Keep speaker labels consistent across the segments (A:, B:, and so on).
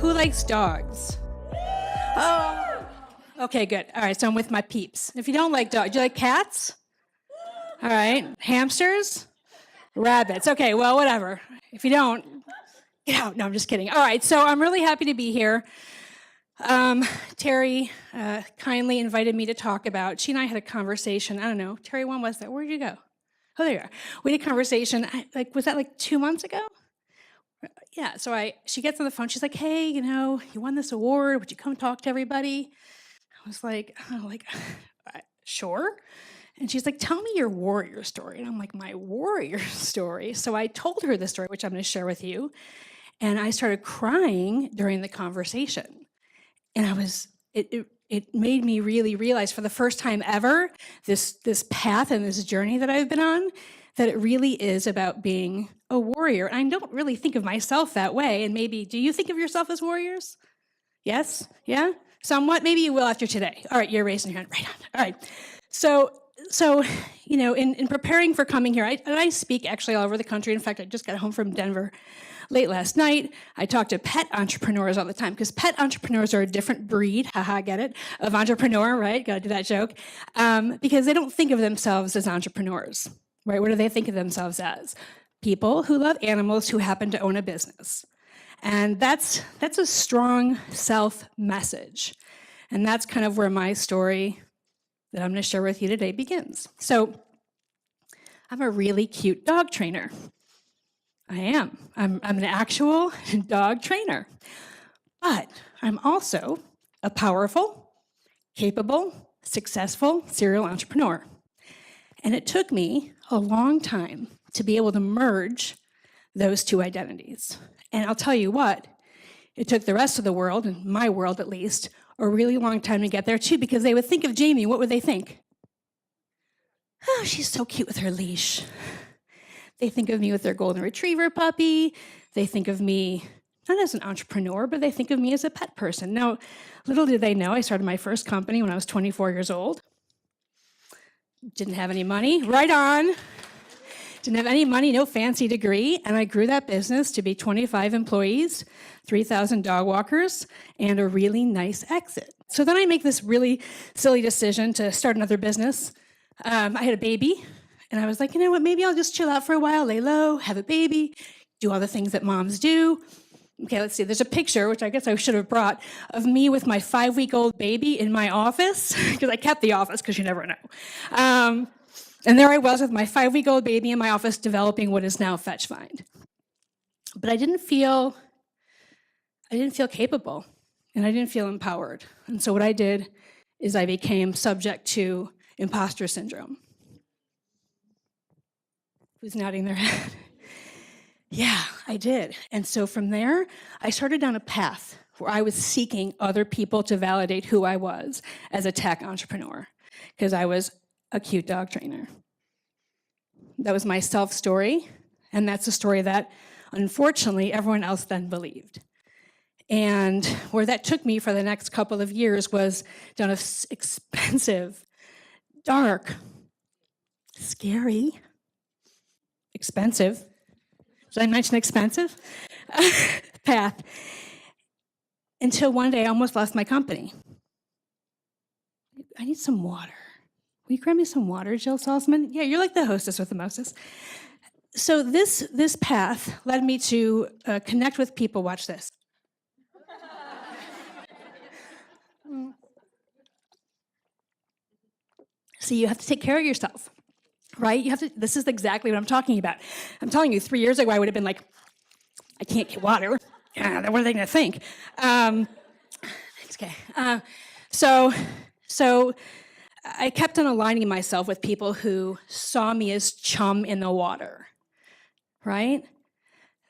A: Who likes dogs? Oh, okay, good. All right, so I'm with my peeps. If you don't like dogs, do you like cats? All right, hamsters? Rabbits. Okay, well, whatever. If you don't, get out. No, I'm just kidding. All right, so I'm really happy to be here. Terry kindly invited me to talk about, she and I had a conversation, I don't know, Terry, when was that? Where'd you go? Oh, there you are. We had a conversation, was that like 2 months ago? Yeah, so she gets on the phone, she's like, hey, you won this award, would you come talk to everybody? I was like, sure. And she's like, tell me your warrior story. And I'm like, my warrior story? So I told her the story, which I'm going to share with you. And I started crying during the conversation. And it made me really realize for the first time ever, this path and this journey that I've been on, that it really is about being a warrior. And I don't really think of myself that way. And maybe, do you think of yourself as warriors? Yes? Yeah? Somewhat? Maybe you will after today. All right, you're raising your hand. Right on. All right. So in preparing for coming here, I speak actually all over the country. In fact, I just got home from Denver late last night. I talk to pet entrepreneurs all the time because pet entrepreneurs are a different breed, haha, get it, of entrepreneur, right? Gotta do that joke. Because they don't think of themselves as entrepreneurs, right? What do they think of themselves as? People who love animals who happen to own a business. And that's a strong self-message. And that's kind of where my story that I'm going to share with you today begins. So I'm a really cute dog trainer. I am. I'm an actual dog trainer. But I'm also a powerful, capable, successful serial entrepreneur. And it took me a long time to be able to merge those two identities. And I'll tell you what, it took the rest of the world, and my world at least, a really long time to get there too, because they would think of Jamie, what would they think? Oh, she's so cute with her leash. They think of me with their golden retriever puppy. They think of me not as an entrepreneur, but they think of me as a pet person. Now, little did they know, I started my first company when I was 24 years old. Didn't have any money, right on. Didn't have any money, no fancy degree, and I grew that business to be 25 employees, 3,000 dog walkers, and a really nice exit. So then I make this really silly decision to start another business. I had a baby, and I was like, you know what, maybe I'll just chill out for a while, lay low, have a baby, do all the things that moms do. Okay, let's see, there's a picture, which I guess I should have brought, of me with my 5-week-old baby in my office, because I kept the office, because you never know. And there I was with my 5-week-old baby in my office developing what is now FetchFind. But I didn't feel capable, and I didn't feel empowered. And so what I did is I became subject to imposter syndrome. Who's nodding their head? Yeah, I did. And so from there, I started down a path where I was seeking other people to validate who I was as a tech entrepreneur, because I was a cute dog trainer. That was my self-story, and that's a story that, unfortunately, everyone else then believed. And where that took me for the next couple of years was down an expensive, dark, scary, expensive, did I mention expensive? Path. Until one day I almost lost my company. I need some water. Will you grab me some water, Jill Salzman? Yeah, you're like the hostess with the mostest. So this path led me to connect with people. Watch this. So you have to take care of yourself, right? You have to. This is exactly what I'm talking about. I'm telling you, 3 years ago, I would have been like, I can't get water. Yeah, what are they going to think? Okay. So I kept on aligning myself with people who saw me as chum in the water, right?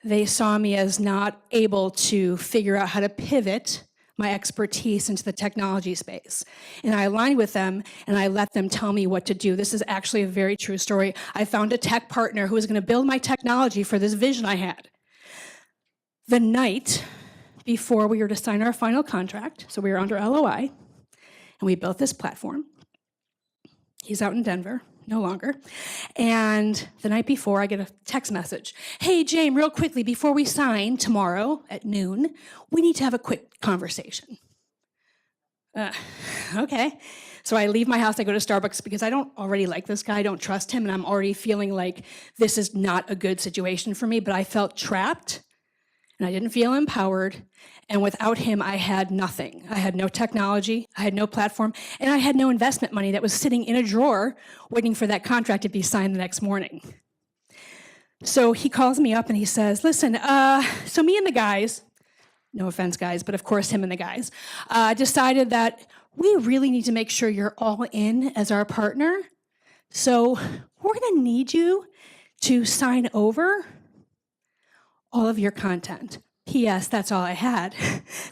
A: They saw me as not able to figure out how to pivot my expertise into the technology space. And I aligned with them, and I let them tell me what to do. This is actually a very true story. I found a tech partner who was going to build my technology for this vision I had. The night before we were to sign our final contract, so we were under LOI, and we built this platform. He's out in Denver, no longer. And the night before, I get a text message. Hey, Jane, real quickly, before we sign tomorrow at noon, we need to have a quick conversation. Okay. So I leave my house, I go to Starbucks because I don't already like this guy, I don't trust him, and I'm already feeling like this is not a good situation for me, but I felt trapped, and I didn't feel empowered, and without him, I had nothing. I had no technology, I had no platform, and I had no investment money that was sitting in a drawer waiting for that contract to be signed the next morning. So he calls me up and he says, listen, so me and the guys, no offense, guys, but of course him and the guys, decided that we really need to make sure you're all in as our partner. So we're gonna need you to sign over all of your content. P.S. That's all I had.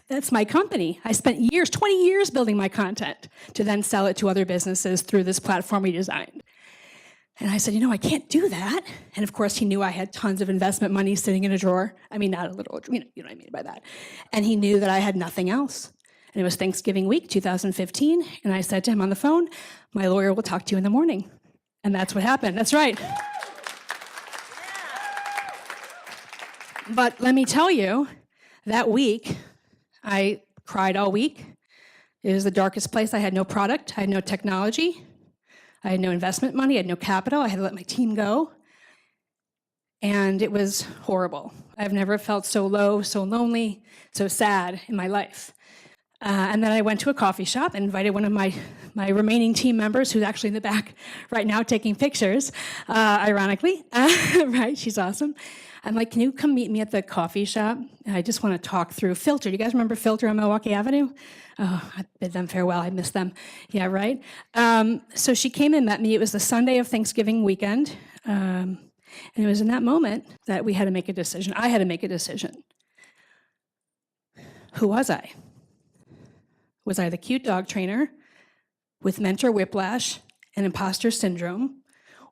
A: That's my company. I spent years, 20 years building my content to then sell it to other businesses through this platform we designed. And I said, I can't do that. And of course, he knew I had tons of investment money sitting in a drawer. I mean, not a little, you know what I mean by that. And he knew that I had nothing else. And it was Thanksgiving week, 2015. And I said to him on the phone, my lawyer will talk to you in the morning. And that's what happened. That's right. But let me tell you, that week, I cried all week. It was the darkest place. I had no product. I had no technology. I had no investment money. I had no capital. I had to let my team go. And it was horrible. I've never felt so low, so lonely, so sad in my life. And then I went to a coffee shop and invited one of my remaining team members, who's actually in the back right now taking pictures, ironically. Right, she's awesome. I'm like, can you come meet me at the coffee shop? I just want to talk through Filter. You guys remember Filter on Milwaukee Avenue? Oh, I bid them farewell. I miss them. Yeah, right? So she came and met me. It was the Sunday of Thanksgiving weekend. And it was in that moment that we had to make a decision. I had to make a decision. Who was I? Was I the cute dog trainer with mentor whiplash and imposter syndrome?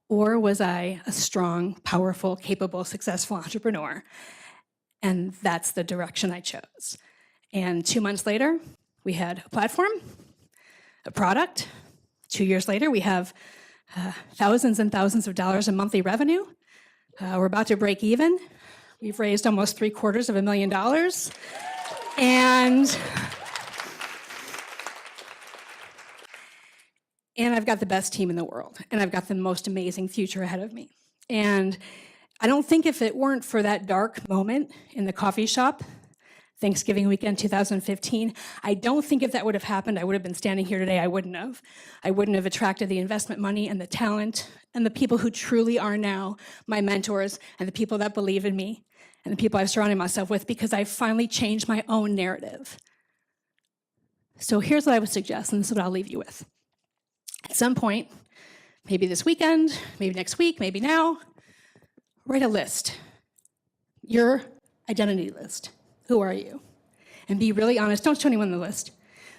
A: Or was I a strong, powerful, capable, successful entrepreneur? And that's the direction I chose. And 2 months later, we had a platform, a product. 2 years later, we have thousands and thousands of dollars in monthly revenue. We're about to break even. We've raised almost $750,000. And I've got the best team in the world, and I've got the most amazing future ahead of me. And I don't think if it weren't for that dark moment in the coffee shop, Thanksgiving weekend 2015, I don't think if that would have happened, I would have been standing here today. I wouldn't have. I wouldn't have attracted the investment money and the talent and the people who truly are now my mentors and the people that believe in me and the people I've surrounded myself with, because I've finally changed my own narrative. So here's what I would suggest, and this is what I'll leave you with. At some point, maybe this weekend, maybe next week, maybe now, write a list, your identity list. Who are you? And be really honest. Don't show anyone the list.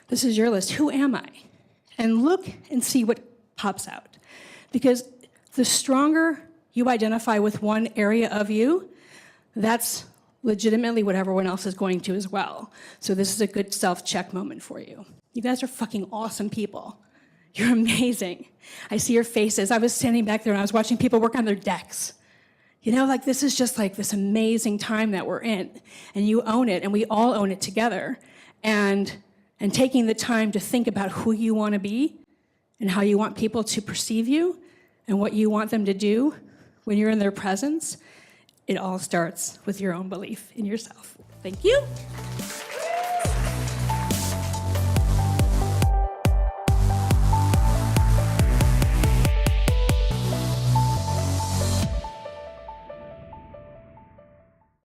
A: This is your list. Who am I? And look and see what pops out. Because the stronger you identify with one area of you, that's legitimately what everyone else is going to as well. So this is a good self-check moment for you. You guys are fucking awesome people. You're amazing. I see your faces. I was standing back there and I was watching people work on their decks. This is just like this amazing time that we're in. And you own it, and we all own it together. And taking the time to think about who you want to be and how you want people to perceive you and what you want them to do when you're in their presence, it all starts with your own belief in yourself. Thank you.